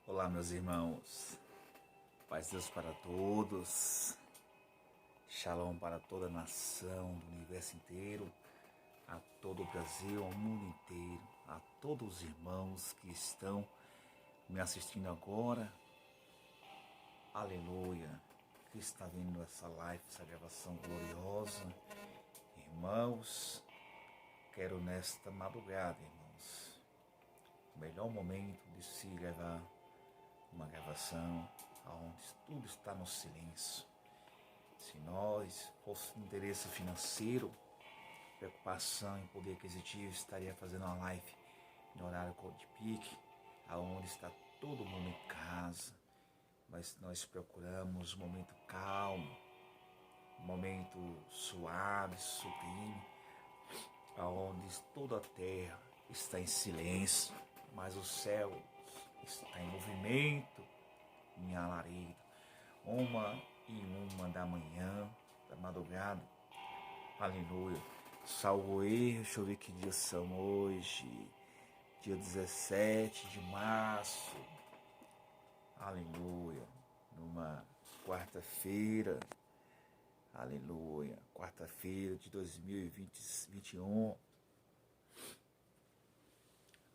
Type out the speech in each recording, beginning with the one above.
Olá, meus irmãos, paz de Deus para todos, Shalom para toda a nação do universo inteiro, a todo o Brasil, ao mundo inteiro, a todos os irmãos que estão me assistindo agora, aleluia, que está vendo essa live, essa gravação gloriosa. Irmãos, quero nesta madrugada, irmãos, o melhor momento de se gravar uma gravação onde tudo está no silêncio. Se nós fosse interesse financeiro, preocupação em poder aquisitivo, estaria fazendo uma live no horário de pique, aonde está todo mundo em casa. Mas nós procuramos um momento calmo, um momento suave, sublime, aonde toda a terra está em silêncio, mas o céu está em movimento, em alarido. 1h01 da manhã, da madrugada, aleluia. Salvo erro, deixa eu ver que dias são hoje, dia 17 de março, aleluia, numa quarta-feira, aleluia, quarta-feira de 2021,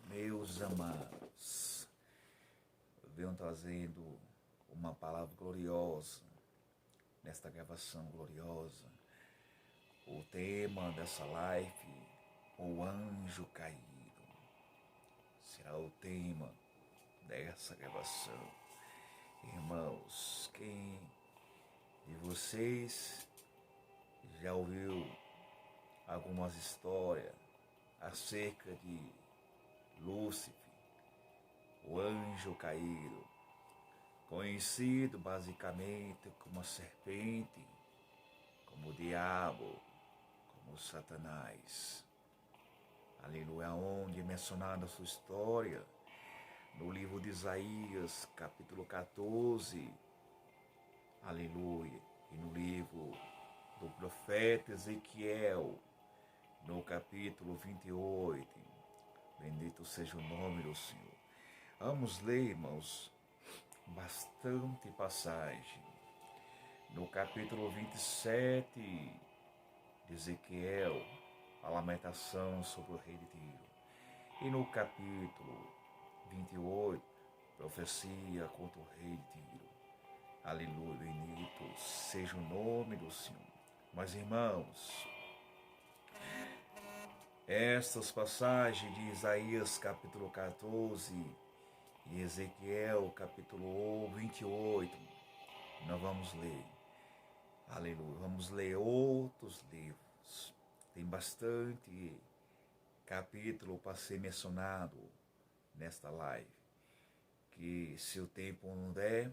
meus amados, venho trazendo uma palavra gloriosa, nesta gravação gloriosa. O tema dessa live, o anjo caído, será o tema dessa gravação. Irmãos, quem de vocês já ouviu algumas histórias acerca de Lúcifer, o anjo caído, conhecido basicamente como a serpente, como o diabo, como Satanás. Aleluia, onde é mencionada a sua história no livro de Isaías, capítulo 14, aleluia, e no livro do profeta Ezequiel, no capítulo 28, bendito seja o nome do Senhor. Vamos ler, irmãos, bastante passagem. No capítulo 27 de Ezequiel, a lamentação sobre o rei de Tiro. E no capítulo 28, profecia contra o rei de Tiro. Aleluia, bendito seja o nome do Senhor. Mas, irmãos, estas passagens de Isaías capítulo 14 e Ezequiel capítulo 28, nós vamos ler. Aleluia, vamos ler outros livros. Tem bastante capítulo para ser mencionado nesta live, que se o tempo não der,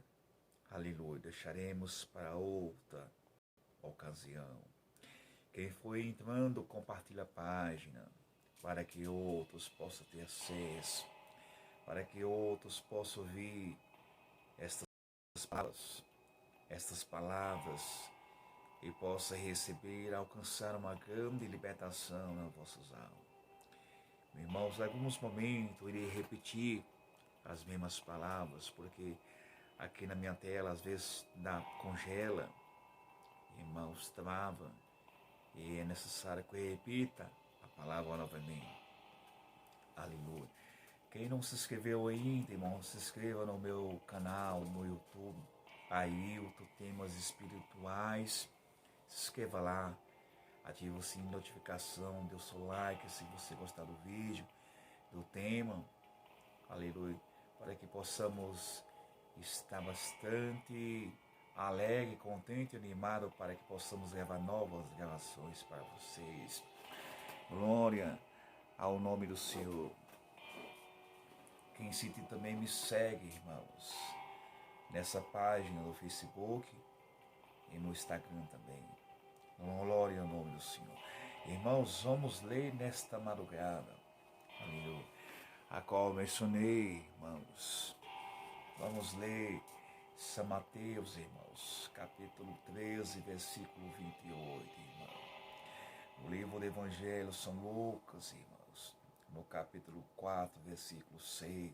aleluia, deixaremos para outra ocasião. Quem foi entrando, compartilha a página, para que outros possam ter acesso, para que outros possam ouvir estas palavras e possa receber, alcançar uma grande libertação nas vossas almas. Meus irmãos, em alguns momentos eu irei repetir as mesmas palavras, porque aqui na minha tela às vezes congela, irmãos, trava, e é necessário que eu repita a palavra novamente. Aleluia. Quem não se inscreveu ainda, irmão, se inscreva no meu canal, no YouTube, Ailton Temas Espirituais. Se inscreva lá, ative o sininho de notificação, dê o seu like se você gostar do vídeo, do tema, aleluia, para que possamos estar bastante alegre, contente e animado, para que possamos gravar novas gravações para vocês. Glória ao nome do Senhor. Quem sente também me segue, irmãos, nessa página do Facebook e no Instagram também. Glória ao nome do Senhor. Irmãos, vamos ler nesta madrugada, aleluia, a qual mencionei, irmãos. Vamos ler São Mateus, irmãos, capítulo 13, versículo 28, irmãos. O livro do Evangelho São Lucas, irmãos, no capítulo 4, versículo 6.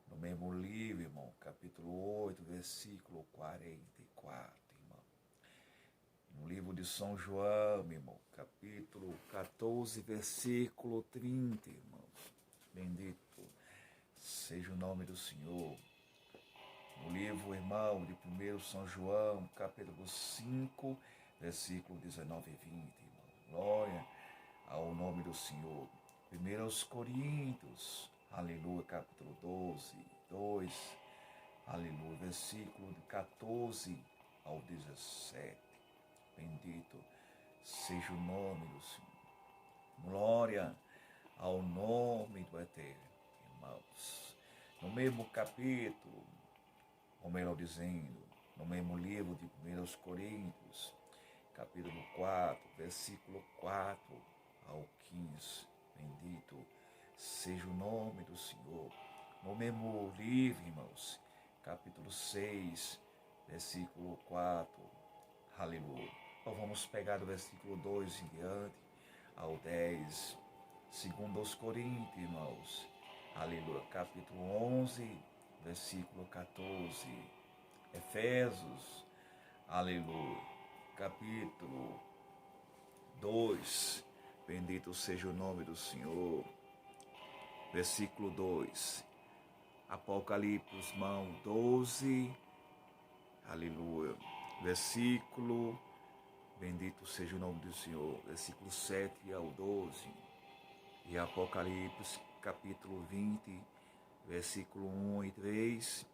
No mesmo livro, irmão, capítulo 8, versículo 44, irmão. No livro de São João, meu irmão, capítulo 14, versículo 30, irmãos. Bendito seja o nome do Senhor. No livro, irmão, de 1 São João, capítulo 5, versículo 19 e 20, irmão. Glória ao nome do Senhor. 1 Coríntios, aleluia, capítulo 12, 2, aleluia, versículo de 14 ao 17. Bendito seja o nome do Senhor. Glória ao nome do Eterno, irmãos. No mesmo capítulo, ou melhor dizendo, no mesmo livro de 1 Coríntios, capítulo 4, versículo 4 ao 15. Bendito seja o nome do Senhor. No mesmo livro, irmãos, capítulo 6, versículo 4. Aleluia. Então vamos pegar do versículo 2 em diante ao 10. Segundo aos Coríntios, irmãos. Aleluia. Capítulo 11, versículo 14. Efésios. Aleluia. Capítulo 2. Bendito seja o nome do Senhor. Versículo 2. Apocalipse, irmão, 12. Aleluia. Versículo, bendito seja o nome do Senhor. Versículo 7 ao 12. E Apocalipse, capítulo 20, versículo 1 e 3.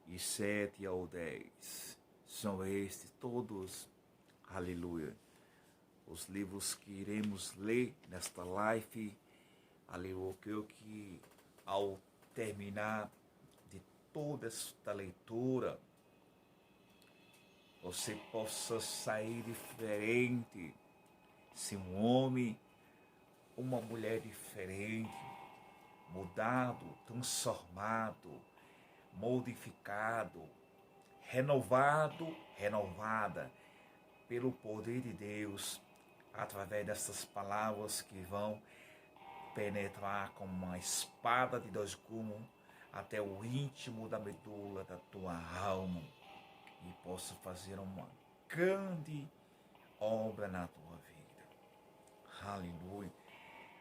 E 7 ao 10. São estes todos, aleluia, os livros que iremos ler nesta live. Aleluia, que ao terminar de toda esta leitura, você possa sair diferente, ser um homem, uma mulher diferente, mudado, transformado, modificado, renovada pelo poder de Deus, através dessas palavras que vão penetrar como uma espada de dois gumes até o íntimo da medula da tua alma e possa fazer uma grande obra na tua vida. Aleluia.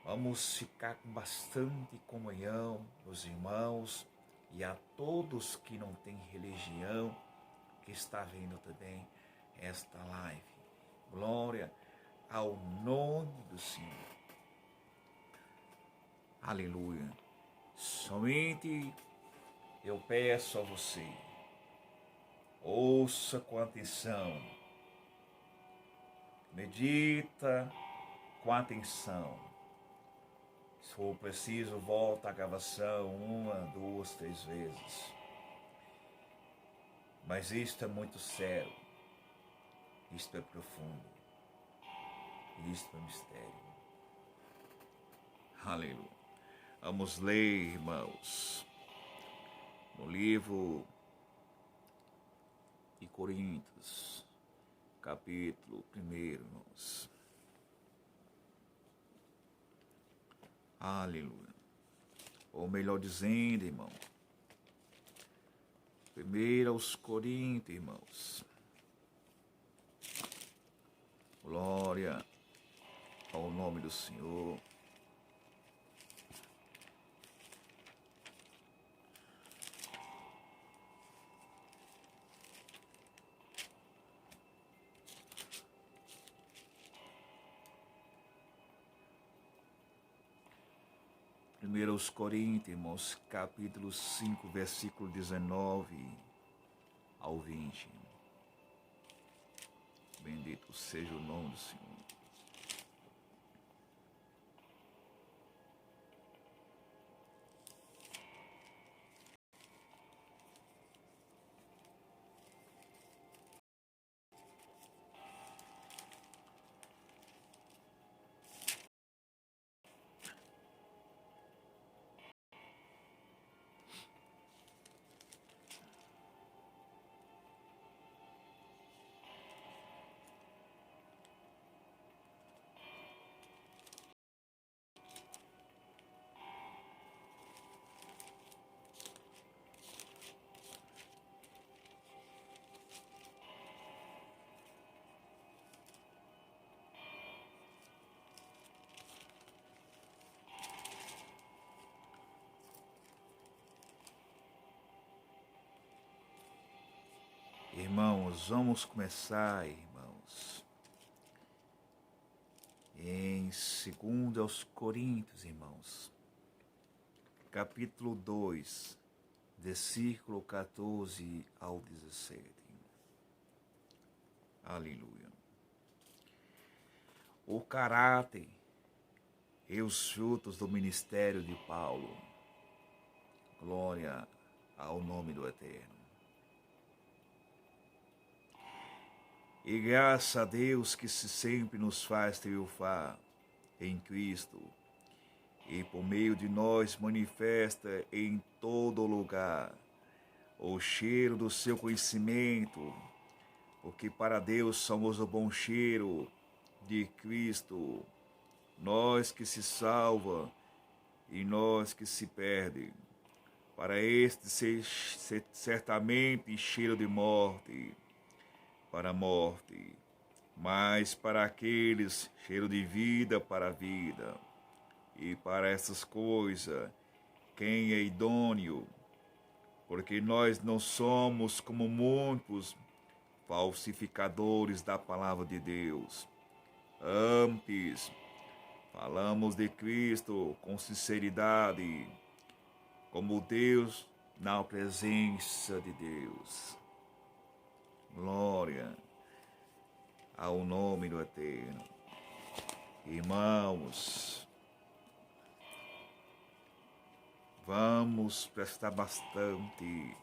Vamos ficar com bastante comunhão, meus irmãos, e a todos que não têm religião, que está vendo também esta live. Glória ao nome do Senhor. Aleluia. Somente eu peço a você, ouça com atenção, medita com atenção. Se for preciso, volta a gravação 1, 2, 3 vezes. Mas isto é muito sério, isto é profundo, isto é mistério. Aleluia. Vamos ler, irmãos, no livro de Coríntios, capítulo 1, irmãos. Aleluia. Ou melhor dizendo, irmão, 1 aos Coríntios, irmãos. Glória ao nome do Senhor. Primeiro aos Coríntios, irmãos, capítulo 5, versículo 19 ao 20. Bendito seja o nome do Senhor. nós vamos começar, irmãos, em 2 Coríntios, irmãos, capítulo 2, versículo 14 ao 17. Aleluia. O caráter e os frutos do ministério de Paulo. Glória ao nome do Eterno. E graças a Deus que sempre nos faz triunfar em Cristo e por meio de nós manifesta em todo lugar o cheiro do seu conhecimento, porque para Deus somos o bom cheiro de Cristo, nós que se salva e nós que se perdem. Para este ser certamente cheiro de morte, para a morte, mas para aqueles cheiro de vida para a vida. E para essas coisas, quem é idôneo? Porque nós não somos como muitos falsificadores da palavra de Deus. Antes, falamos de Cristo com sinceridade, como Deus na presença de Deus. Glória ao nome do Eterno. Irmãos, vamos prestar bastante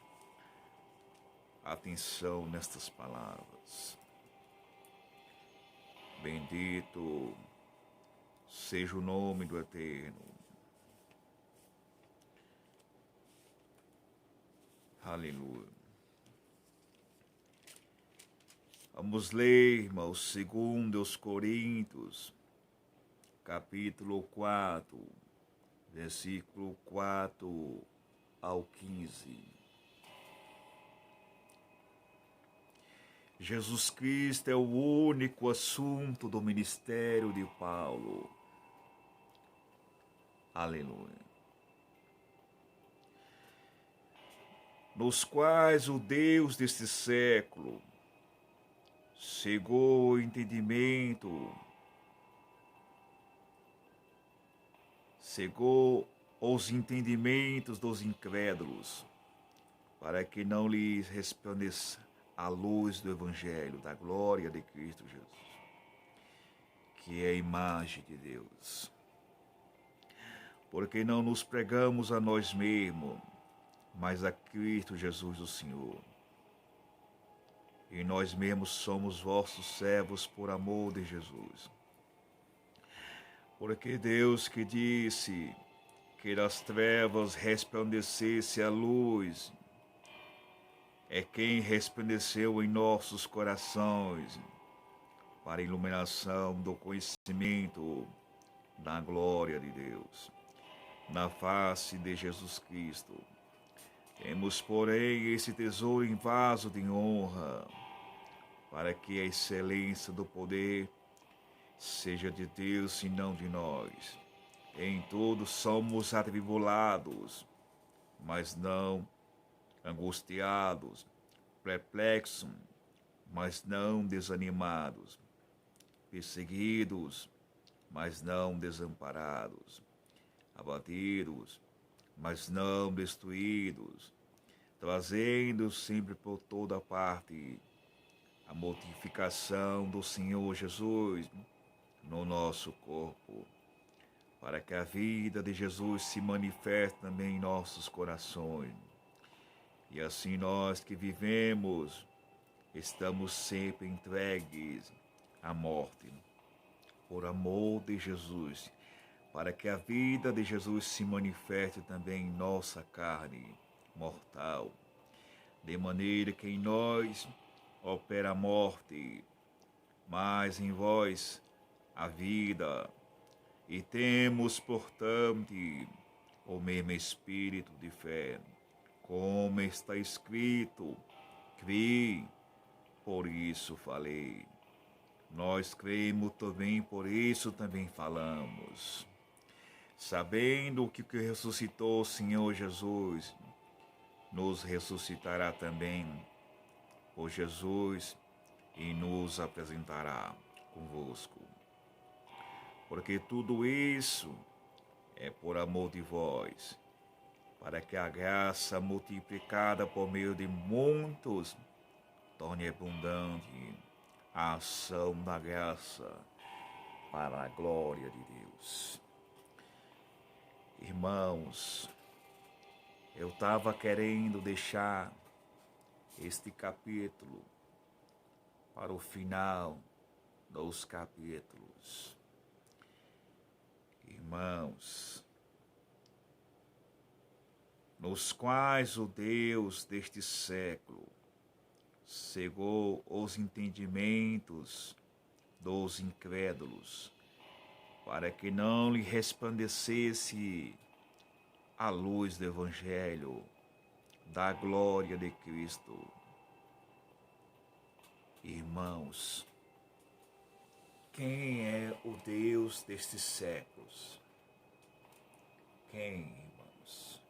atenção nestas palavras. Bendito seja o nome do Eterno. Aleluia. Vamos ler, irmãos, 2 Coríntios, capítulo 4, versículo 4 ao 15. Jesus Cristo é o único assunto do ministério de Paulo. Aleluia. Nos quais o Deus deste século cegou o entendimento, cegou os entendimentos dos incrédulos, para que não lhes resplandeça a luz do Evangelho, da glória de Cristo Jesus, que é a imagem de Deus. Porque não nos pregamos a nós mesmos, mas a Cristo Jesus o Senhor. E nós mesmos somos vossos servos por amor de Jesus. Porque Deus que disse que das trevas resplandecesse a luz, é quem resplandeceu em nossos corações para a iluminação do conhecimento da glória de Deus, na face de Jesus Cristo. Temos, porém, esse tesouro em vaso de honra, para que a excelência do poder seja de Deus e não de nós. Em tudo somos atribulados, mas não angustiados, perplexos, mas não desanimados, perseguidos, mas não desamparados, abatidos, mas não destruídos, trazendo sempre por toda parte a mortificação do Senhor Jesus no nosso corpo, para que a vida de Jesus se manifeste também em nossos corações. E assim nós que vivemos, estamos sempre entregues à morte, por amor de Jesus, para que a vida de Jesus se manifeste também em nossa carne mortal, de maneira que em nós opera a morte, mas em vós a vida. E temos, portanto, o mesmo espírito de fé, como está escrito: criei, por isso falei. Nós cremos também, por isso também falamos. Sabendo que o que ressuscitou o Senhor Jesus nos ressuscitará também por Jesus e nos apresentará convosco. Porque tudo isso é por amor de vós, para que a graça multiplicada por meio de muitos torne abundante a ação da graça para a glória de Deus. Irmãos, eu estava querendo deixar este capítulo para o final dos capítulos. Irmãos, nos quais o Deus deste século cegou os entendimentos dos incrédulos, para que não lhe resplandecesse a luz do Evangelho da glória de Cristo. Irmãos, quem é o Deus destes séculos? Quem, irmãos?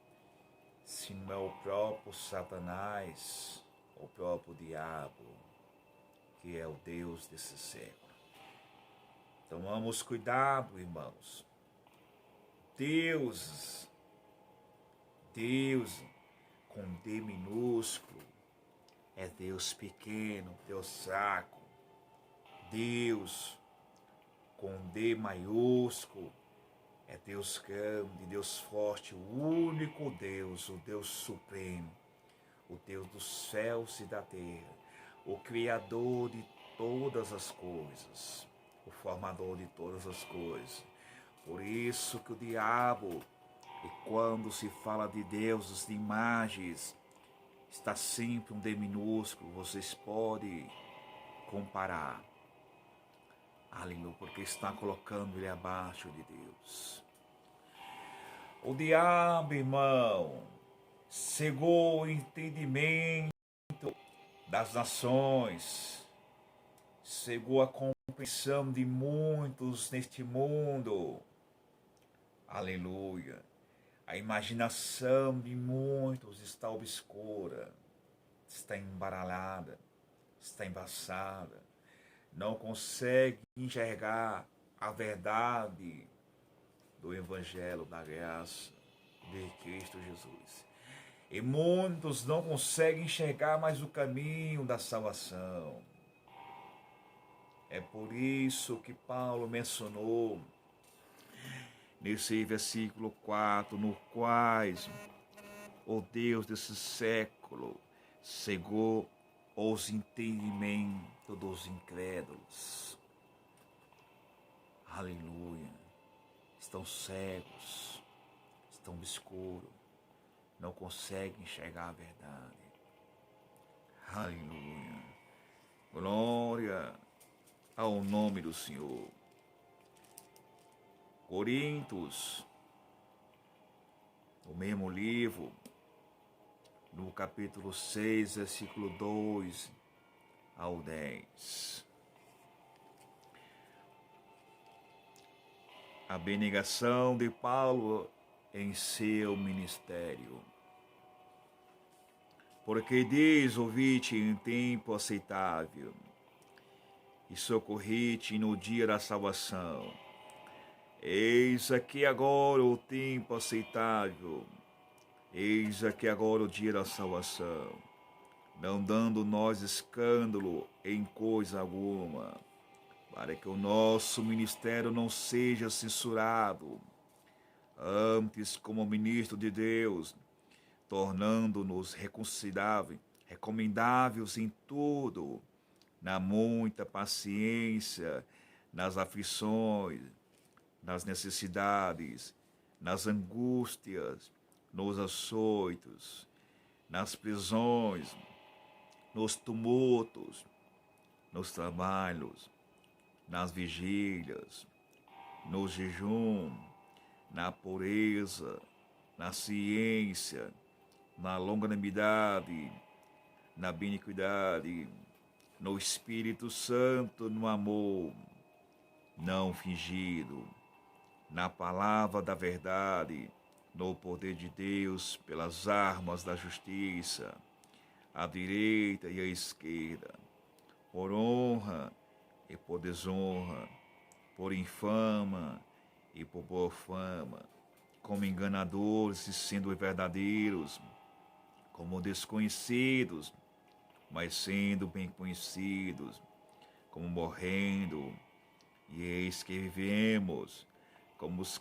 Se não é o próprio Satanás, o próprio diabo, que é o Deus desse século. Então vamos cuidado, irmãos. Deus com D minúsculo, é Deus pequeno, Deus fraco. Deus com D maiúsculo, é Deus grande, Deus forte, o único Deus, o Deus supremo, o Deus dos céus e da terra, o Criador de todas as coisas, o formador de todas as coisas. Por isso que o diabo, e quando se fala de deuses, de imagens, está sempre um D minúsculo, vocês podem comparar. Aleluia, porque está colocando ele abaixo de Deus. O diabo, irmão, cegou o entendimento das nações, cegou a compreensão de muitos neste mundo. Aleluia. A imaginação de muitos está obscura, está embaralhada, está embaçada. Não consegue enxergar a verdade do Evangelho da graça de Cristo Jesus. E muitos não conseguem enxergar mais o caminho da salvação. É por isso que Paulo mencionou nesse versículo 4, no quais o Deus desse século cegou os entendimentos dos incrédulos. Aleluia. Estão cegos, estão escuros, não conseguem enxergar a verdade. Aleluia. Glória ao nome do Senhor. Coríntios, no mesmo livro, no capítulo 6, versículo 2 ao 10. A abnegação de Paulo em seu ministério. Porque diz, ouvi-te em tempo aceitável, e socorri-te no dia da salvação. Eis aqui agora o tempo aceitável, eis aqui agora o dia da salvação, não dando nós escândalo em coisa alguma, para que o nosso ministério não seja censurado, antes como ministro de Deus, tornando-nos recomendáveis em tudo, na muita paciência, nas aflições, nas necessidades, nas angústias, nos açoitos, nas prisões, nos tumultos, nos trabalhos, nas vigílias, no jejum, na pureza, na ciência, na longanimidade, na benignidade, no Espírito Santo, no amor não fingido, na palavra da verdade, no poder de Deus, pelas armas da justiça, à direita e à esquerda, por honra e por desonra, por infama e por boa fama, como enganadores e sendo verdadeiros, como desconhecidos, mas sendo bem conhecidos, como morrendo, e eis que vivemos, como os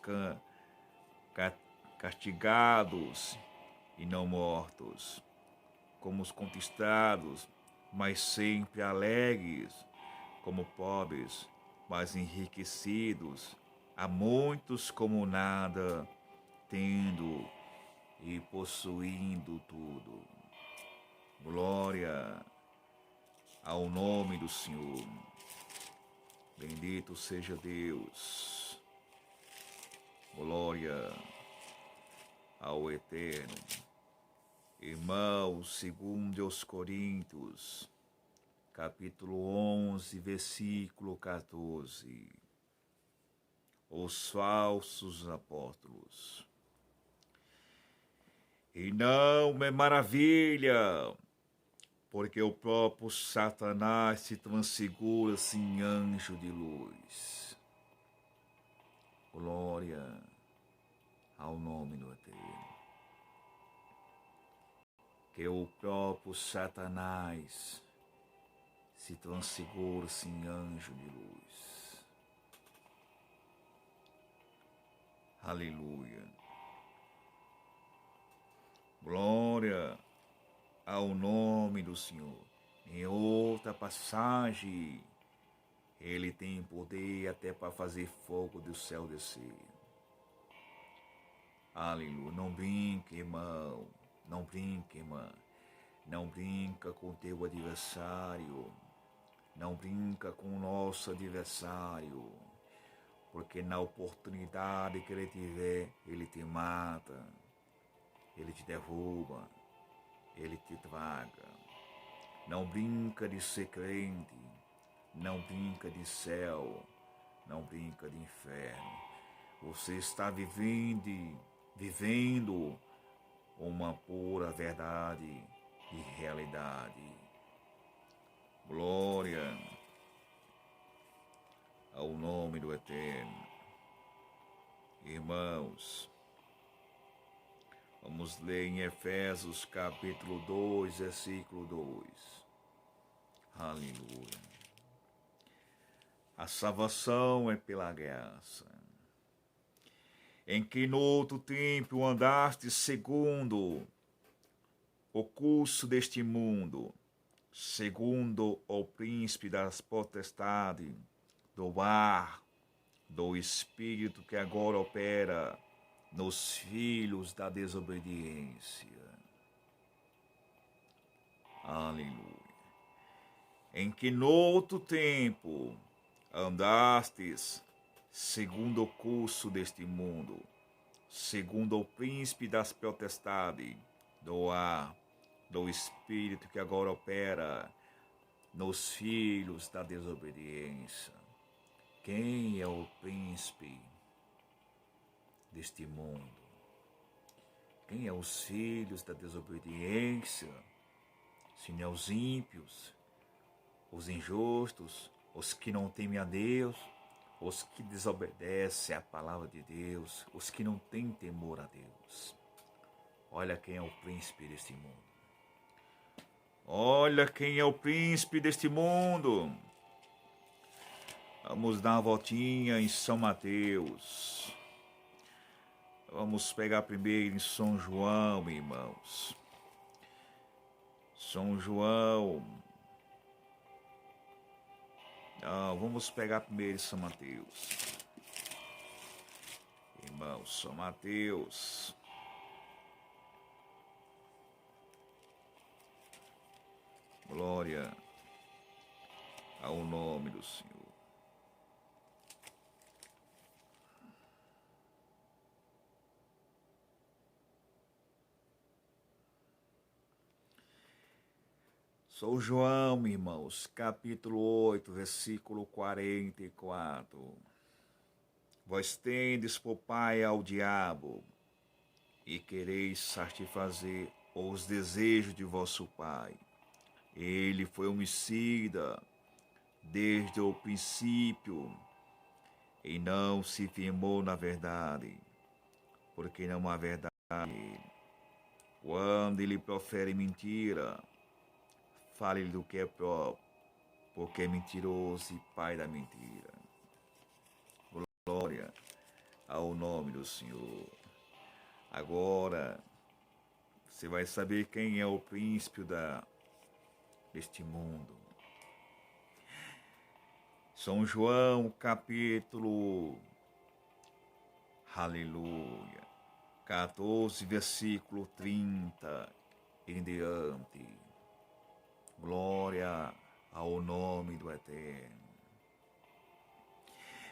castigados e não mortos, como os conquistados, mas sempre alegres, como pobres, mas enriquecidos, a muitos como nada, tendo e possuindo tudo. Glória ao nome do Senhor. Bendito seja Deus. Glória ao Eterno. Irmãos, segundo aos Coríntios, capítulo 11, versículo 14. Os falsos apóstolos. E não me maravilha, porque o próprio Satanás se transfigura-se em anjo de luz. Glória ao nome do Eterno. Que o próprio Satanás se transfigura-se em anjo de luz. Aleluia. Glória ao nome do Senhor. Em outra passagem, ele tem poder até para fazer fogo do céu descer. Aleluia. Não brinque, irmão. Não brinque, irmã. Não brinca com teu adversário. Não brinca com o nosso adversário. Porque na oportunidade que ele tiver, ele te mata. Ele te derruba. Ele te traga. Não brinca de ser crente. Não brinca de céu. Não brinca de inferno. Você está vivendo uma pura verdade e realidade. Glória ao nome do Eterno. Irmãos, vamos ler em Efésios capítulo 2, versículo 2. Aleluia. A salvação é pela graça, em que no outro tempo andaste segundo o curso deste mundo, segundo o príncipe das potestades, do ar, do espírito que agora opera nos filhos da desobediência. Aleluia. Em que no outro tempo andastes segundo o curso deste mundo, segundo o príncipe das potestades, do ar, do espírito que agora opera nos filhos da desobediência. Quem é o príncipe deste mundo? Quem é os filhos da desobediência? Se não os ímpios, os injustos, os que não temem a Deus, os que desobedecem à palavra de Deus, os que não têm temor a Deus. Olha quem é o príncipe deste mundo. Olha quem é o príncipe deste mundo. Vamos dar uma voltinha em São Mateus. Vamos pegar primeiro em São João, irmãos. São João. Não, vamos pegar primeiro em São Mateus. Irmãos, São Mateus. Glória ao nome do Senhor. São João, irmãos, capítulo 8, versículo 44. Vós tendes por pai ao diabo, e quereis satisfazer os desejos de vosso pai. Ele foi homicida desde o princípio e não se firmou na verdade, porque não há verdade nele. Quando ele profere mentira, fale do que é próprio, porque é mentiroso e pai da mentira. Glória ao nome do Senhor. Agora, você vai saber quem é o príncipe deste mundo. São João, capítulo, aleluia, 14, versículo 30 em diante. Glória ao nome do Eterno.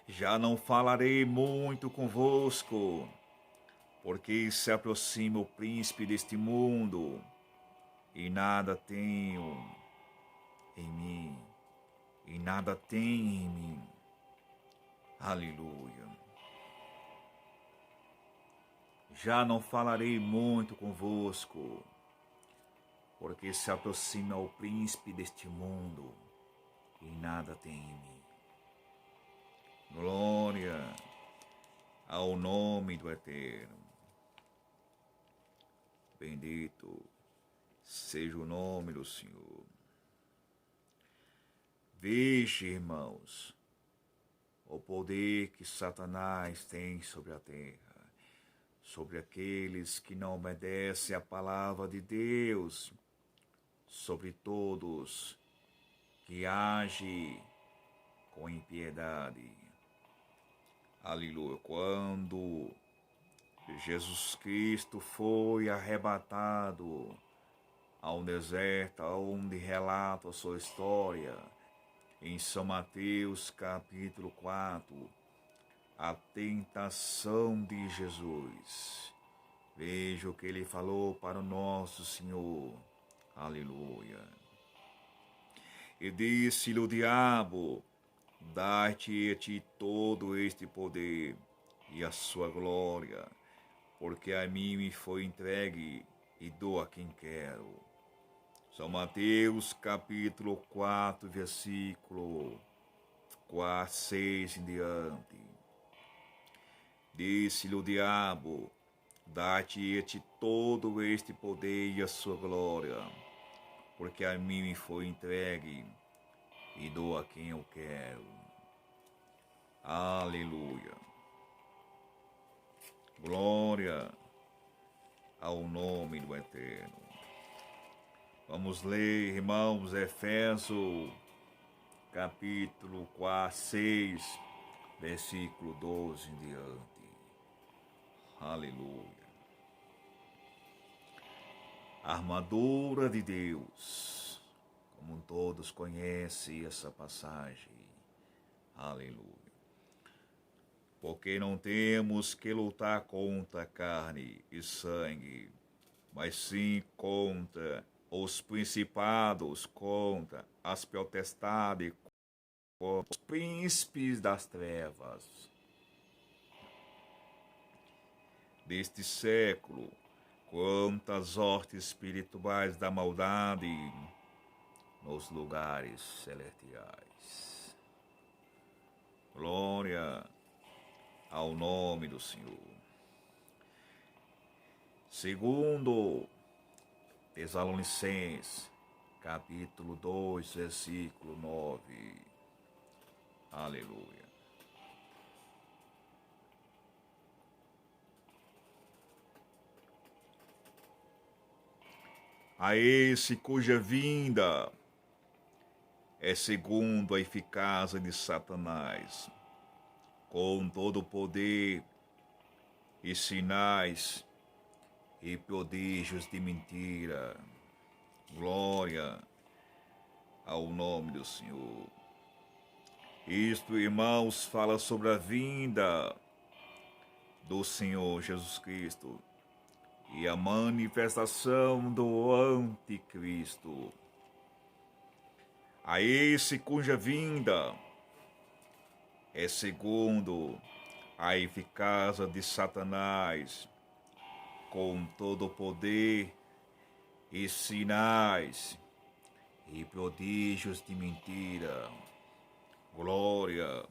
Já não falarei muito convosco, porque se aproxima o príncipe deste mundo, e nada tenho em mim, e nada tem em mim. Aleluia. Já não falarei muito convosco, porque se aproxima o príncipe deste mundo, e nada tem em mim. Glória ao nome do Eterno. Bendito seja o nome do Senhor. Veja, irmãos, o poder que Satanás tem sobre a terra, sobre aqueles que não obedecem à palavra de Deus, sobre todos que agem com impiedade. Aleluia. Quando Jesus Cristo foi arrebatado ao deserto, onde relata a sua história, em São Mateus capítulo 4, a tentação de Jesus. Veja o que ele falou para o nosso Senhor. Aleluia. E disse-lhe o diabo: dar-te-ei todo este poder e a sua glória, porque a mim me foi entregue e dou a quem quero. São Mateus capítulo 4, versículo 4, 6 em diante. Disse-lhe o diabo: dar-te-ei todo este poder e a sua glória, porque a mim me foi entregue e dou a quem eu quero. Aleluia. Glória ao nome do Eterno. Vamos ler, irmãos, Efésios capítulo 4, 6, versículo 12 em diante. Aleluia. Armadura de Deus, como todos conhecem essa passagem. Aleluia. Porque não temos que lutar contra carne e sangue, mas sim contra os principados, contra as potestades, contra os príncipes das trevas deste século, contra as hostes espirituais da maldade nos lugares celestiais. Glória ao nome do Senhor. Segundo Tessalonicenses, capítulo 2, versículo 9. Aleluia. A esse cuja vinda é segundo a eficácia de Satanás, com todo o poder e sinais e prodígios de mentira. Glória ao nome do Senhor. Isto, irmãos, fala sobre a vinda do Senhor Jesus Cristo e a manifestação do anticristo. A esse cuja vinda é segundo a eficácia de Satanás, com todo o poder e sinais e prodígios de mentira. Glória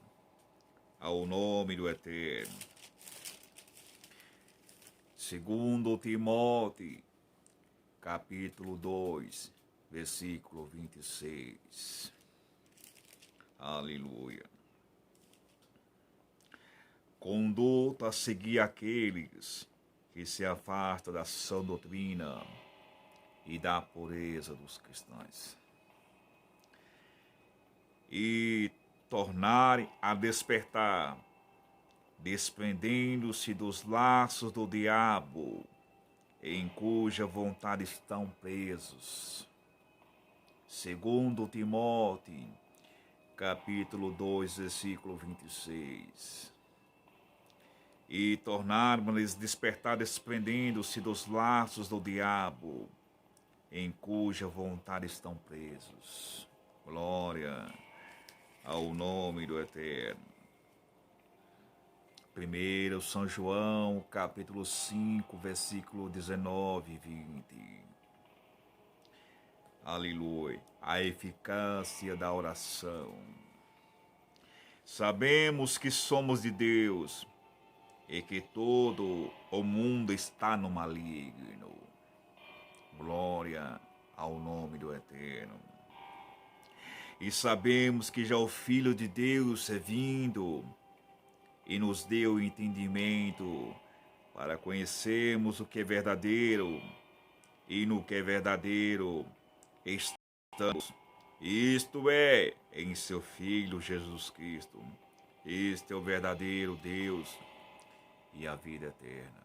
ao nome do Eterno. Segundo Timóteo, capítulo 2, versículo 26. Aleluia. Conduta a seguir aqueles que se afastam da sã doutrina e da pureza dos cristãos, e tornarem a despertar, desprendendo-se dos laços do diabo, em cuja vontade estão presos. Segundo Timóteo, capítulo 2, versículo 26. E tornaram-lhes despertar, desprendendo-se dos laços do diabo, em cuja vontade estão presos. Glória ao nome do Eterno. 1 São João, capítulo 5, versículo 19 e 20. Aleluia. A eficácia da oração. Sabemos que somos de Deus e que todo o mundo está no maligno. Glória ao nome do Eterno. E sabemos que já o Filho de Deus é vindo e nos deu entendimento para conhecermos o que é verdadeiro, e no que é verdadeiro estamos, isto é, em seu Filho Jesus Cristo. Este é o verdadeiro Deus e a vida eterna.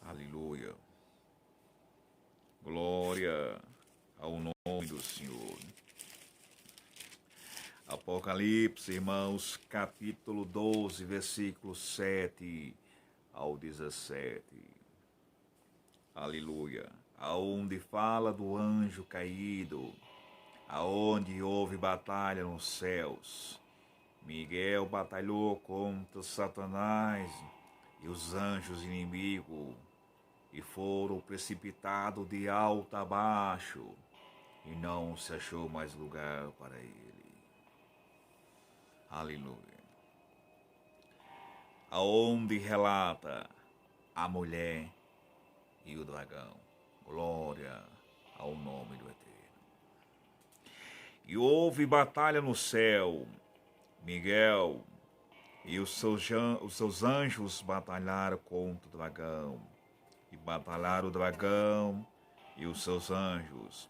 Aleluia. Glória ao nome do Senhor. Apocalipse, irmãos, capítulo 12, versículo 7 ao 17. Aleluia. Aonde fala do anjo caído, aonde houve batalha nos céus. Miguel batalhou contra Satanás e os anjos inimigos, e foram precipitados de alto a baixo, e não se achou mais lugar para ele. Aleluia. Aonde relata a mulher e o dragão. Glória ao nome do Eterno. E houve batalha no céu. Miguel e os seus anjos batalharam contra o dragão. E batalharam o dragão e os seus anjos,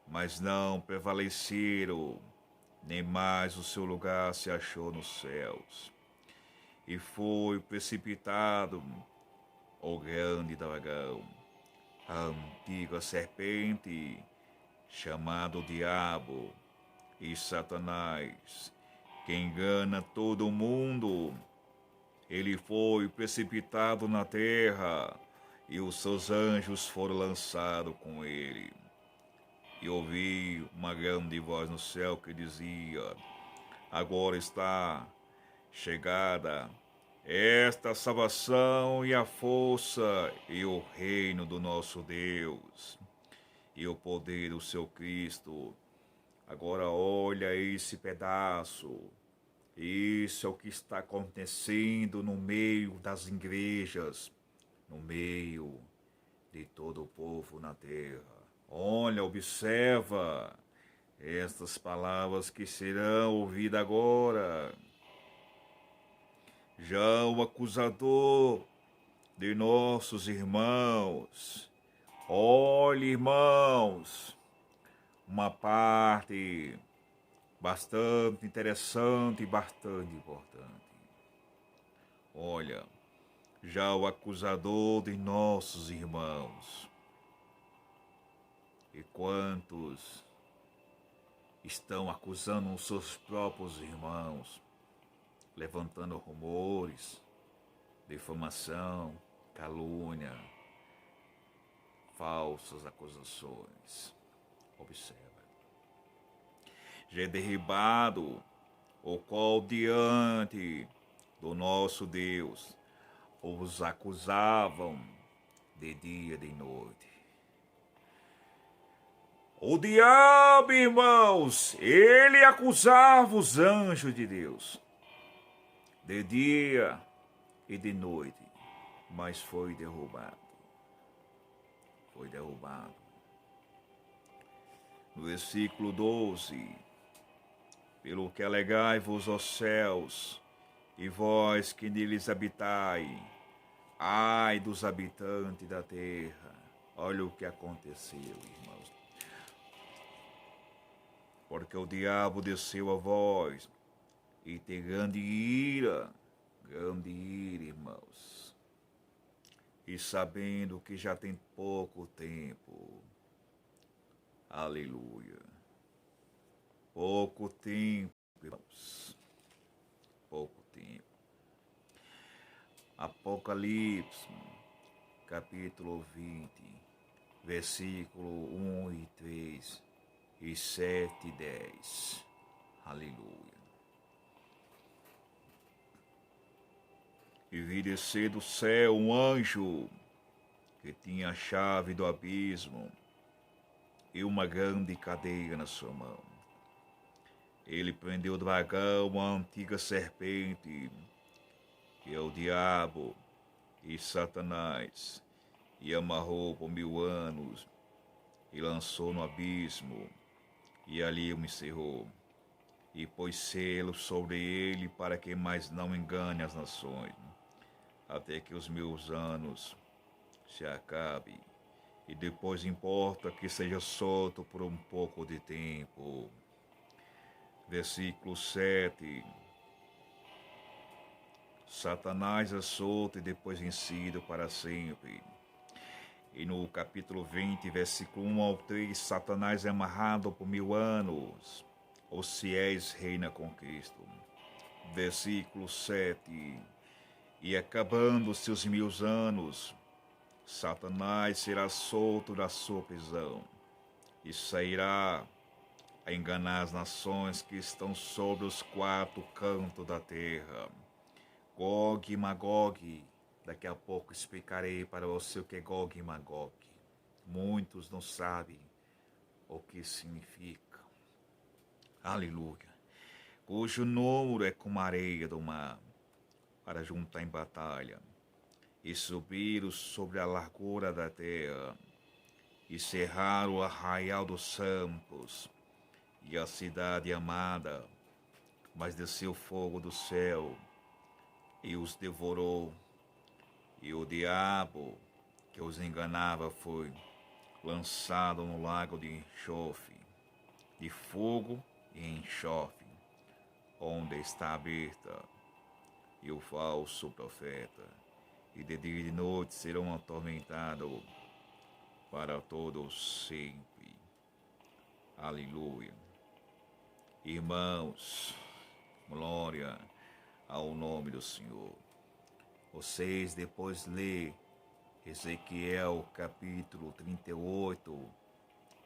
mas não prevaleceram, nem mais o seu lugar se achou nos céus. E foi precipitado o grande dragão, a antiga serpente, chamado Diabo e Satanás, que engana todo o mundo. Ele foi precipitado na terra, e os seus anjos foram lançados com ele. E ouvi uma grande voz no céu que dizia: agora está chegada esta salvação e a força e o reino do nosso Deus e o poder do seu Cristo. Agora olha esse pedaço. Isso é o que está acontecendo no meio das igrejas, no meio de todo o povo na terra. Olha, observa estas palavras que serão ouvidas agora. Já o acusador de nossos irmãos. Olhe, irmãos, uma parte bastante interessante e bastante importante. Olha, já o acusador de nossos irmãos. E quantos estão acusando os seus próprios irmãos, levantando rumores, difamação, calúnia, falsas acusações. Observa. Já é derribado o qual diante do nosso Deus os acusavam de dia e de noite. O diabo, irmãos, ele acusava os anjos de Deus, de dia e de noite, mas foi derrubado. Foi derrubado. No versículo 12, pelo que alegai-vos, os céus, e vós que neles habitai, ai dos habitantes da terra. Olha o que aconteceu, irmãos. Porque o diabo desceu a vós, e tem grande ira, irmãos. E sabendo que já tem pouco tempo, aleluia, pouco tempo, irmãos, pouco tempo. Apocalipse, capítulo 20, versículo 1 e 3, e 7 e 10, aleluia. E vi descer do céu um anjo que tinha a chave do abismo e uma grande cadeia na sua mão. Ele prendeu o dragão, a antiga serpente, que é o diabo e Satanás, e amarrou por 1000 anos, e lançou no abismo, e ali o encerrou, e pôs selo sobre ele para que mais não engane as nações, até que os 1000 anos se acabe, e depois importa que seja solto por um pouco de tempo. Versículo 7. Satanás é solto e depois vencido para sempre. E no capítulo 20, versículo 1 ao 3, Satanás é amarrado por 1000 anos. Os fiéis reina com Cristo. Versículo 7. E acabando-se os 1000 anos, Satanás será solto da sua prisão e sairá a enganar as nações que estão sobre os 4 cantos da terra. Gog e Magog, daqui a pouco explicarei para você o que é Gog e Magog. Muitos não sabem o que significa. Aleluia. Cujo número é como a areia do mar, para juntar em batalha, e subiram sobre a largura da terra, e cerraram o arraial dos campos, e a cidade amada, mas desceu fogo do céu, e os devorou, e o diabo que os enganava foi lançado no lago de enxofre, de fogo e enxofre, onde está aberta, e o falso profeta, e de dia e de noite serão atormentados para todos sempre. Aleluia. Irmãos, glória ao nome do Senhor. Vocês depois lê Ezequiel capítulo 38,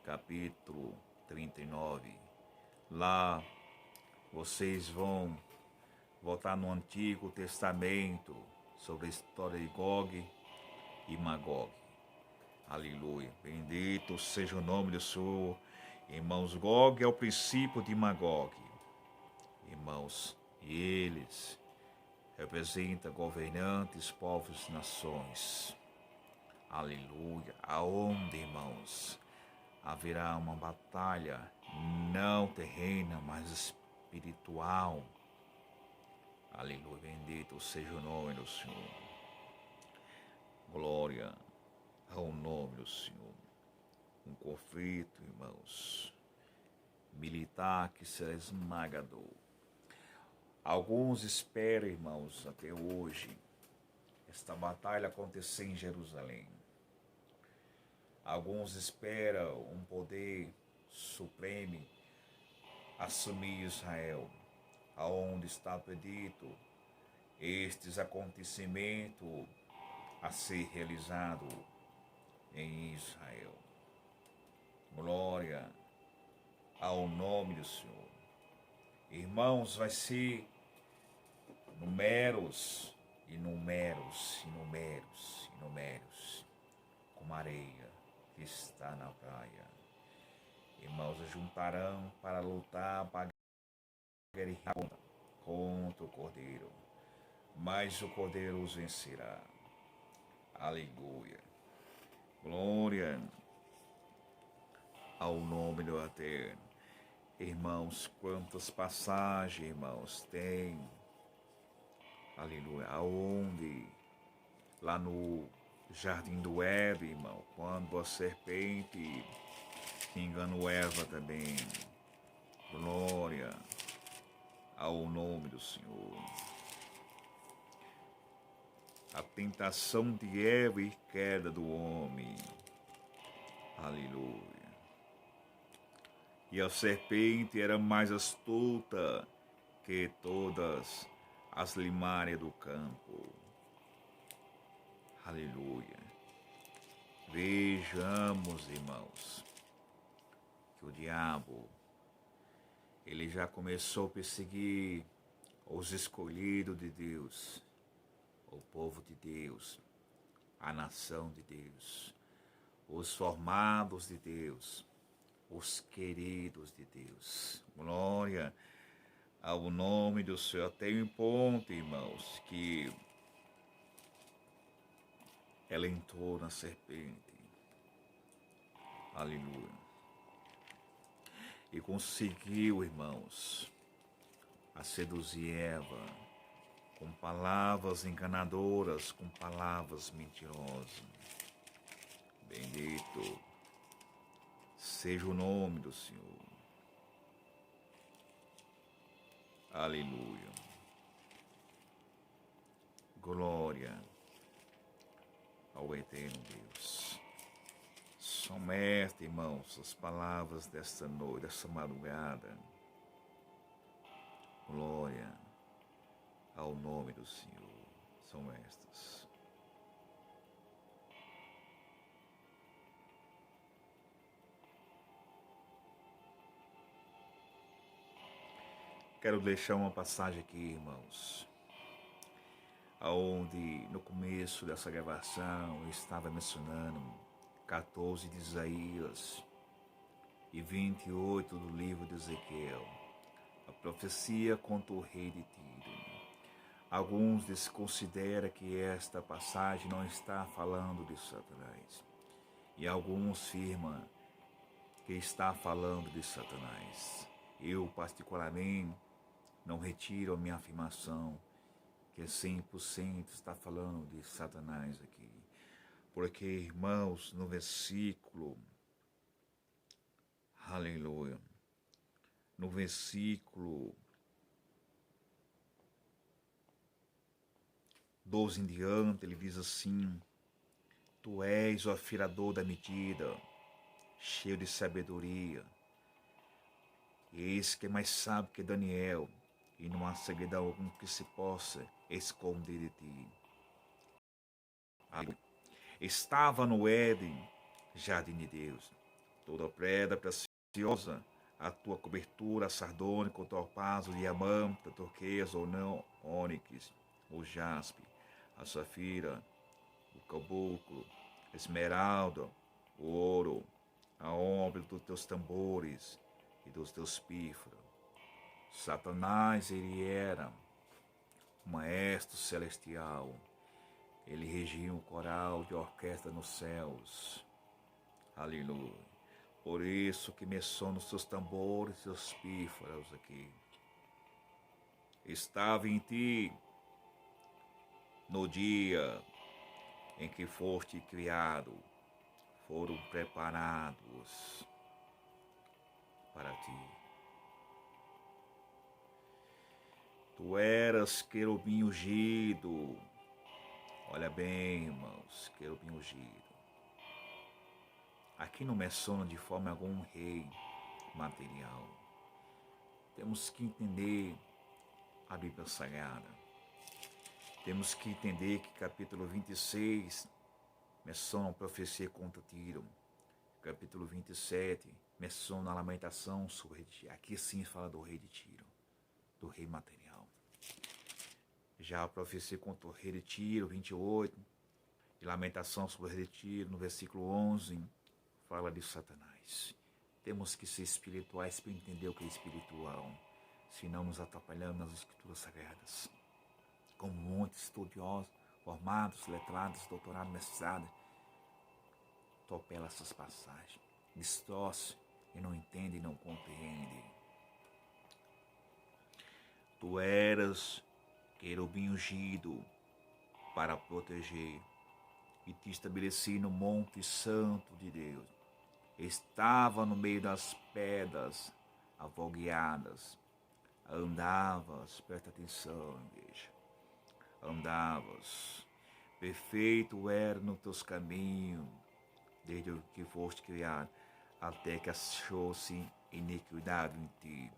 capítulo 39. Lá vocês vão voltar no Antigo Testamento sobre a história de Gog e Magog. Aleluia. Bendito seja o nome do Senhor. Irmãos, Gog é o princípio de Magog. Irmãos, e eles representam governantes, povos e nações. Aleluia. Aonde, irmãos, haverá uma batalha não terrena, mas espiritual. Aleluia. Bendito seja o nome do Senhor. Glória ao nome do Senhor. Um conflito, irmãos, militar que será esmagador. Alguns esperam, irmãos, até hoje, esta batalha acontecer em Jerusalém. Alguns esperam um poder supremo assumir Israel, aonde está predito estes acontecimentos a ser realizado em Israel. Glória ao nome do Senhor. Irmãos, vai ser números, como areia que está na praia. Irmãos, juntarão para lutar, para guerrear contra o Cordeiro. Mas o Cordeiro os vencerá. Aleluia. Glória ao nome do Eterno. Irmãos, quantas passagens, irmãos, tem. Aleluia. Aonde? Lá no Jardim do Éden, irmão, quando a serpente enganou Eva também. Glória ao nome do Senhor. A tentação de Eva e queda do homem. Aleluia. E a serpente era mais astuta que todas as limárias do campo. Aleluia. Vejamos, irmãos, que o diabo, ele já começou a perseguir os escolhidos de Deus, o povo de Deus, a nação de Deus, os formados de Deus, os queridos de Deus. Glória ao nome do Senhor. Tem um ponto, irmãos, que ela entrou na serpente. Aleluia. E conseguiu, irmãos, a seduzir Eva com palavras enganadoras, com palavras mentirosas. Bendito seja o nome do Senhor. Aleluia. Glória ao eterno Deus. São estas, irmãos, as palavras desta noite, desta madrugada. Glória ao nome do Senhor. São estas. Quero deixar uma passagem aqui, irmãos, aonde no começo dessa gravação eu estava mencionando 14 de Isaías e 28 do livro de Ezequiel, a profecia contra o rei de Tiro. Alguns desconsideram que esta passagem não está falando de Satanás, e alguns afirmam que está falando de Satanás. Eu, particularmente, não retiro a minha afirmação que 100% está falando de Satanás aqui. Porque, irmãos, no versículo, aleluia, no versículo 12 em diante, ele diz assim: Tu és o afiador da medida, cheio de sabedoria. E eis que é mais sábio que Daniel, e não há segredo algum que se possa esconder de ti. Estava no Éden, jardim de Deus, toda pedra preciosa, a tua cobertura, sardônico, topázio, diamante, turquesa ou não, ônix, o jaspe, a safira, o caboclo, esmeralda, o ouro, a obra dos teus tambores e dos teus pífaros. Satanás, ele era um maestro celestial. Ele regia um coral de orquestra nos céus. Aleluia. Por isso que mexeu nos seus tambores e seus pífaros aqui. Estava em ti no dia em que foste criado. Foram preparados para ti. Tu eras querubim ungido. Olha bem, irmãos, querubim ungido. Aqui não menciona de forma alguma um rei material. Temos que entender a Bíblia Sagrada. Temos que entender que capítulo 26 menciona a profecia contra Tiro. Capítulo 27 menciona a lamentação sobre Tiro. Aqui sim fala do rei de Tiro, do rei material. Já a profecia contra o rei de Tiro, 28, e lamentação sobre o rei de Tiro, no versículo 11, fala de Satanás. Temos que ser espirituais para entender o que é espiritual, senão nos atrapalhamos nas escrituras sagradas. Como muitos estudiosos, formados, letrados, doutorados, mestrados, atropela essas passagens, distorce e não entende e não compreende. Tu eras querubim ungido para proteger e te estabeleci no monte santo de Deus. Estava no meio das pedras avogueadas. Andavas, presta atenção, igreja. Andavas, perfeito era nos teus caminhos, desde que foste criado, até que achou-se iniquidade em ti.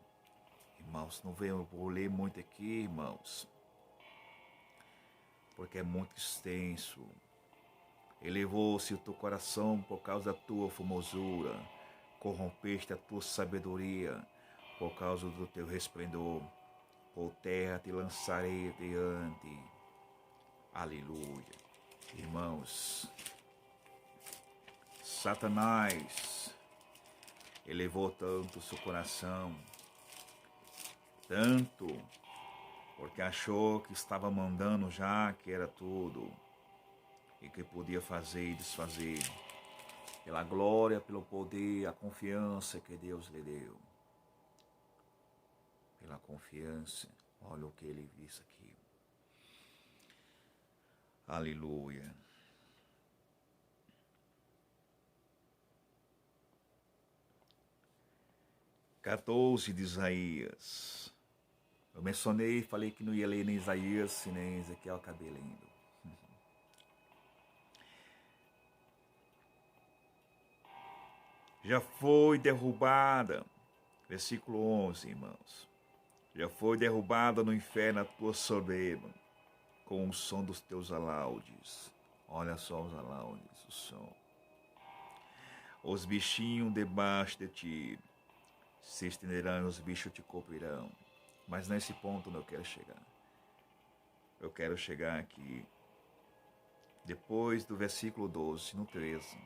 Irmãos, não vou ler muito aqui, irmãos, porque é muito extenso. Elevou-se o teu coração por causa da tua formosura, corrompeste a tua sabedoria por causa do teu resplendor. Por terra te lançarei diante. Aleluia. Irmãos, Satanás elevou tanto o seu coração, tanto porque achou que estava mandando já, que era tudo, e que podia fazer e desfazer, pela glória, pelo poder, a confiança que Deus lhe deu. Pela confiança, olha o que ele disse aqui. Aleluia. (14) de Isaías. Eu mencionei, falei que não ia ler nem Isaías, nem Ezequiel, acabei lendo. Já foi derrubada, versículo 11, irmãos. Já foi derrubada no inferno a tua soberba, com o som dos teus alaudes. Olha só os alaudes, o som. Os bichinhos debaixo de ti se estenderão, os bichos te cobrirão. Mas nesse ponto não eu quero chegar. Eu quero chegar aqui, depois do versículo 12, no 13.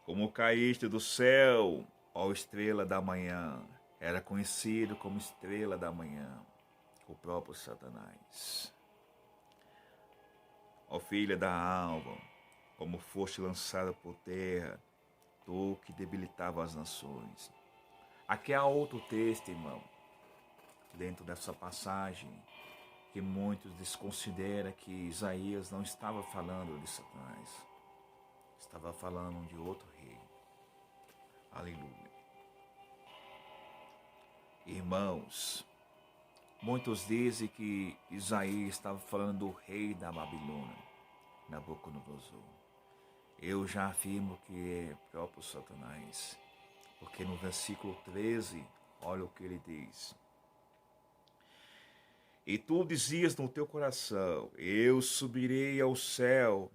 Como caíste do céu, ó estrela da manhã. Era conhecido como estrela da manhã, o próprio Satanás. Ó filha da alva, como foste lançada por terra, tu que debilitava as nações. Aqui há outro texto, irmão, dentro dessa passagem, que muitos desconsideram que Isaías não estava falando de Satanás. Estava falando de outro rei. Aleluia. Irmãos, muitos dizem que Isaías estava falando do rei da Babilônia, Nabucodonosor. Eu já afirmo que é próprio Satanás, porque no versículo 13, olha o que ele diz. E tu dizias no teu coração, eu subirei ao céu,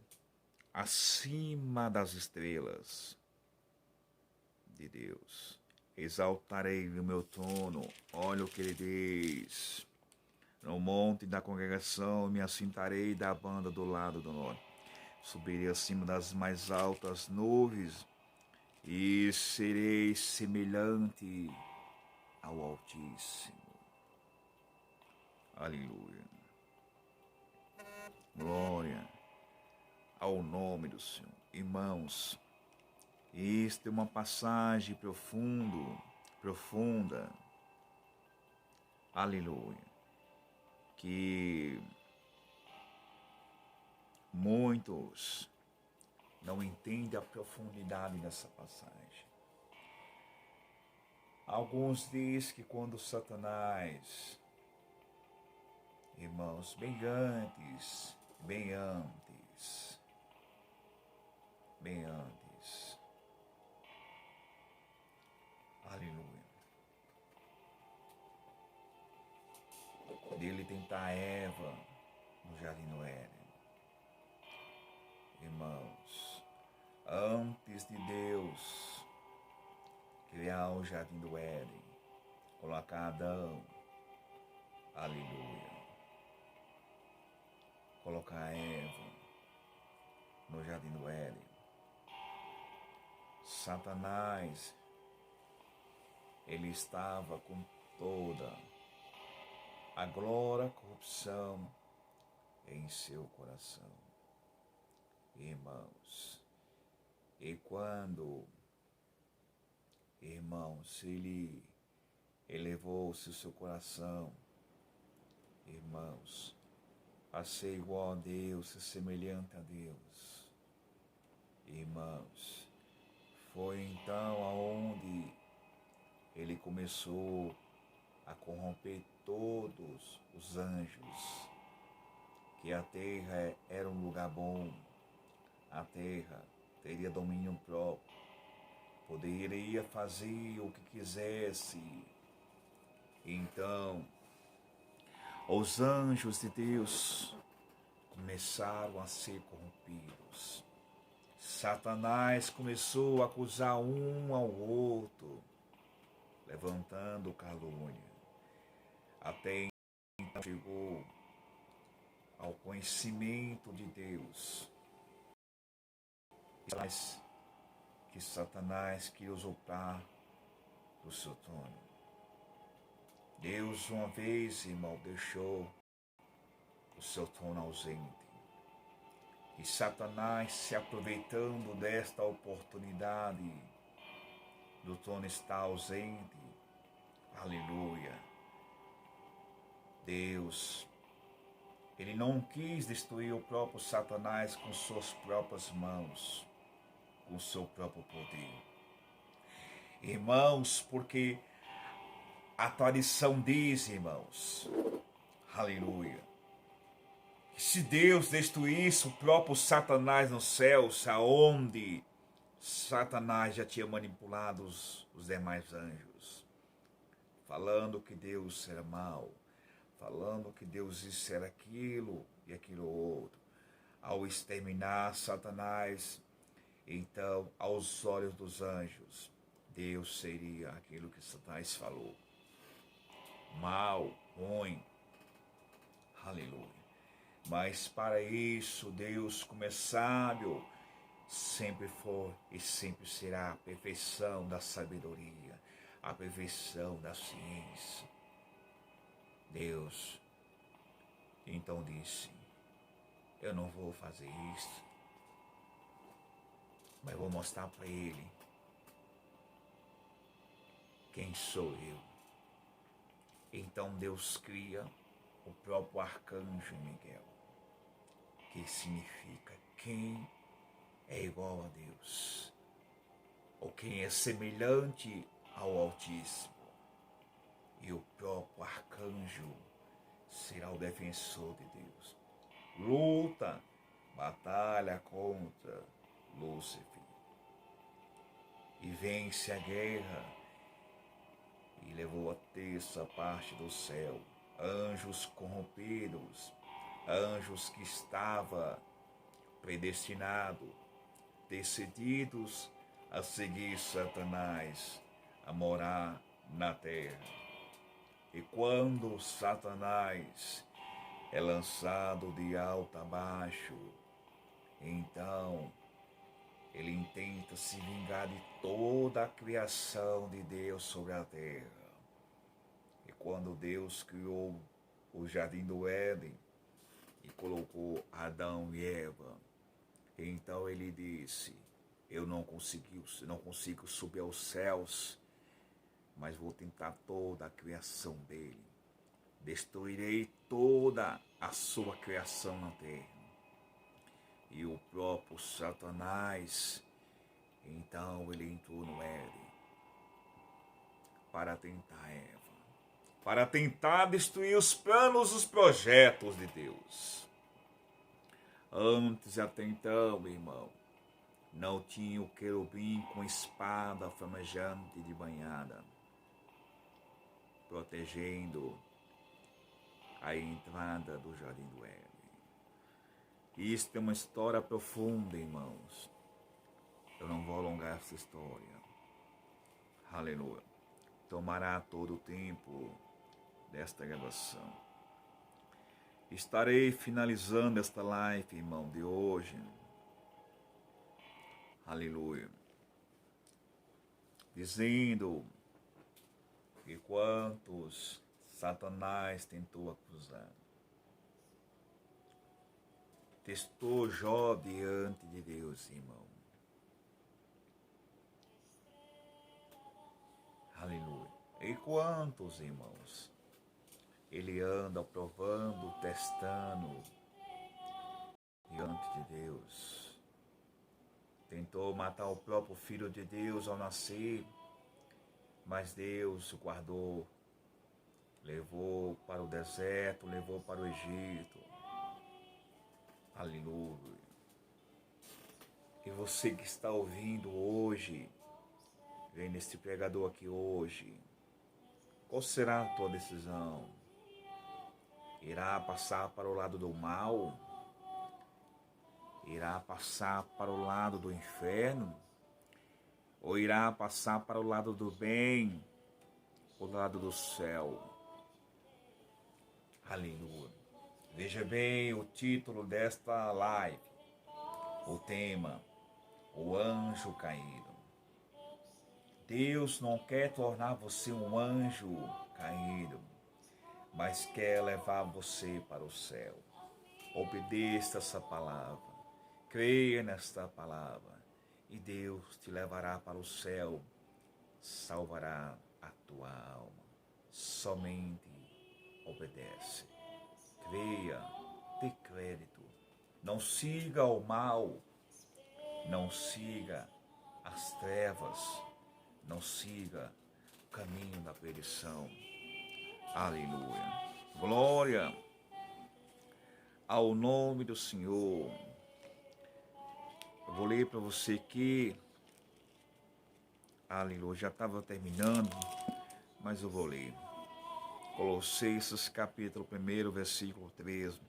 acima das estrelas de Deus. Exaltarei o meu trono, olha o que ele diz. No monte da congregação me assentarei da banda do lado do norte. Subirei acima das mais altas nuvens e serei semelhante ao Altíssimo. Aleluia. Glória ao nome do Senhor. Irmãos, esta é uma passagem profunda, aleluia, que muitos não entendem a profundidade dessa passagem. Alguns dizem que quando Satanás, irmãos, bem antes, aleluia, dele tentar Eva no jardim do Éden. Irmãos, antes de Deus criar o jardim do Éden, colocar Adão, aleluia, colocar Eva no jardim do Éden, Satanás, ele estava com toda a glória, corrupção em seu coração. Irmãos, e quando, irmãos, ele elevou-se o seu coração, irmãos, a ser igual a Deus, ser semelhante a Deus, irmãos, foi então aonde ele começou a corromper todos os anjos, que a terra era um lugar bom, a terra teria domínio próprio, poderia fazer o que quisesse. Então, os anjos de Deus começaram a ser corrompidos. Satanás começou a acusar um ao outro, levantando calúnia. Até então chegou ao conhecimento de Deus, que Satanás queria usurpar o seu trono. Deus uma vez, irmão, deixou o seu trono ausente. E Satanás, se aproveitando desta oportunidade, do trono estar ausente, aleluia, Deus, ele não quis destruir o próprio Satanás com suas próprias mãos, com seu próprio poder. Irmãos, porque a tradição diz, irmãos, aleluia, que se Deus destruísse o próprio Satanás nos céus, aonde Satanás já tinha manipulado os demais anjos, falando que Deus era mau, falando que Deus isso era aquilo e aquilo outro. Ao exterminar Satanás, então, aos olhos dos anjos, Deus seria aquilo que Satanás falou. Mal, ruim, aleluia. Mas para isso, Deus, como é sábio, sempre foi e sempre será a perfeição da sabedoria, a perfeição da ciência. Deus, então disse, eu não vou fazer isso, mas vou mostrar para ele quem sou eu. Então Deus cria o próprio arcanjo Miguel, que significa quem é igual a Deus, ou quem é semelhante ao Altíssimo. E o próprio arcanjo será o defensor de Deus. Luta, batalha contra Lúcifer. E vence a guerra. E levou a terça parte do céu. Anjos corrompidos. Anjos que estavam predestinados, decididos a seguir Satanás, a morar na terra. E quando Satanás é lançado de alto a baixo, então ele intenta se vingar de toda a criação de Deus sobre a terra. E quando Deus criou o jardim do Éden e colocou Adão e Eva, então ele disse, eu não consigo subir aos céus, mas vou tentar toda a criação dele. Destruirei toda a sua criação na terra. E o próprio Satanás, então ele entrou no Éden para tentar Eva, para tentar destruir os planos, os projetos de Deus. Antes, até então, irmão, não tinha o querubim com espada flamejante de banhada, protegendo a entrada do jardim do Éden. Isso é uma história profunda, irmãos. Eu não vou alongar essa história. Aleluia. Tomará todo o tempo desta gravação. Estarei finalizando esta live, irmão, de hoje. Aleluia. dizendo que quantos Satanás tentou acusar, testou Jó diante de Deus, irmão. Aleluia. E quantos, irmãos, ele anda provando, testando diante de Deus. Tentou matar o próprio Filho de Deus ao nascer, mas Deus o guardou, levou para o deserto, levou para o Egito. Aleluia. E você que está ouvindo hoje, vem neste pregador aqui hoje, qual será a tua decisão? Irá passar para o lado do mal? Irá passar para o lado do inferno? Ou irá passar para o lado do bem? O lado do céu? Aleluia. Veja bem o título desta live. O tema: o anjo caído. Deus não quer tornar você um anjo caído, mas quer levar você para o céu. Obedeça essa palavra, creia nesta palavra, e Deus te levará para o céu, salvará a tua alma. Somente obedece, creia, dê crédito, não siga o mal, não siga as trevas, não siga o caminho da perdição. Aleluia. Glória ao nome do Senhor. Eu vou ler para você aqui. Aleluia. Já estava terminando, mas eu vou ler. Colossenses capítulo 1, versículo 13.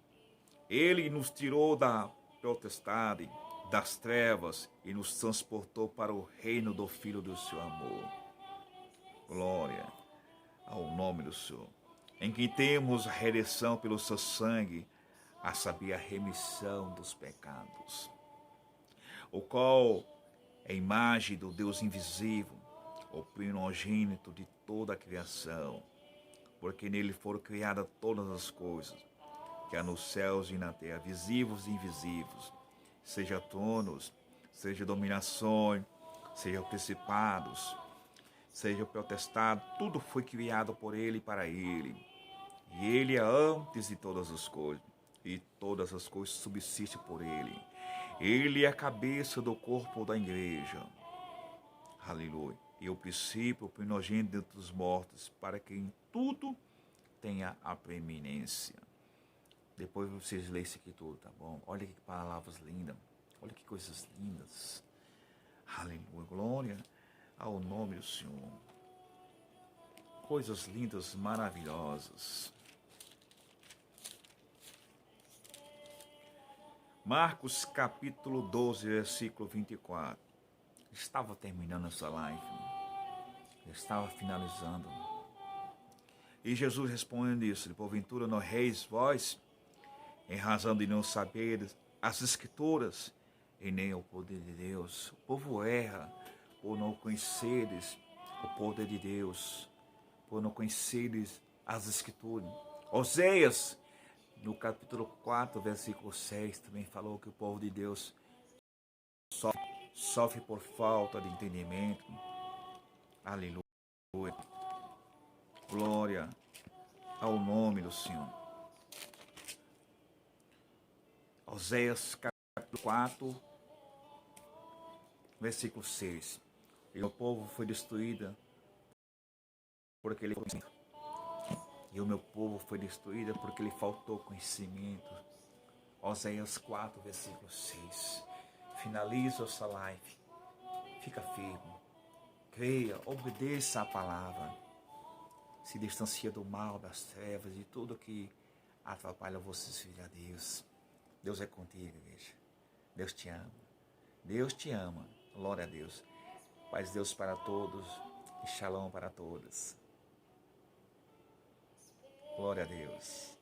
Ele nos tirou da potestade, das trevas, e nos transportou para o reino do Filho do seu amor. Glória ao nome do Senhor. Em que temos a redenção pelo seu sangue, a saber, a remissão dos pecados, o qual é a imagem do Deus invisível, o primogênito de toda a criação, porque nele foram criadas todas as coisas, que há nos céus e na terra, visíveis e invisíveis, seja tronos, seja dominações, seja principados, seja potestade, tudo foi criado por ele e para ele. E ele é antes de todas as coisas, e todas as coisas subsistem por ele. Ele é a cabeça do corpo da igreja. Aleluia. E o princípio, o primogênito dos mortos, para que em tudo tenha a preeminência. Depois vocês leem isso aqui tudo, tá bom? Olha que palavras lindas. Olha que coisas lindas. Aleluia. Glória ao nome do Senhor. Coisas lindas, maravilhosas. Marcos capítulo 12, versículo 24. Estava terminando essa live. Estava finalizando. E Jesus respondendo isso: porventura não reis vós, em razão de não saberes as Escrituras e nem o poder de Deus. O povo erra por não conheceres o poder de Deus, por não conheceres as Escrituras. Oséias, no capítulo 4, versículo 6, também falou que o povo de Deus sofre por falta de entendimento. Aleluia. Glória ao nome do Senhor. Oséias capítulo 4, versículo 6. E o povo foi destruído porque ele faltou conhecimento. E o meu povo foi destruído porque lhe faltou conhecimento. Oséias 4, versículo 6. Finaliza essa live. Fica firme. Creia, obedeça a palavra. Se distancia do mal, das trevas e tudo que atrapalha vocês, filho a Deus. Deus é contigo, igreja. Deus te ama. Deus te ama. Glória a Deus. Paz de Deus para todos e shalom para todos. Glória a Deus.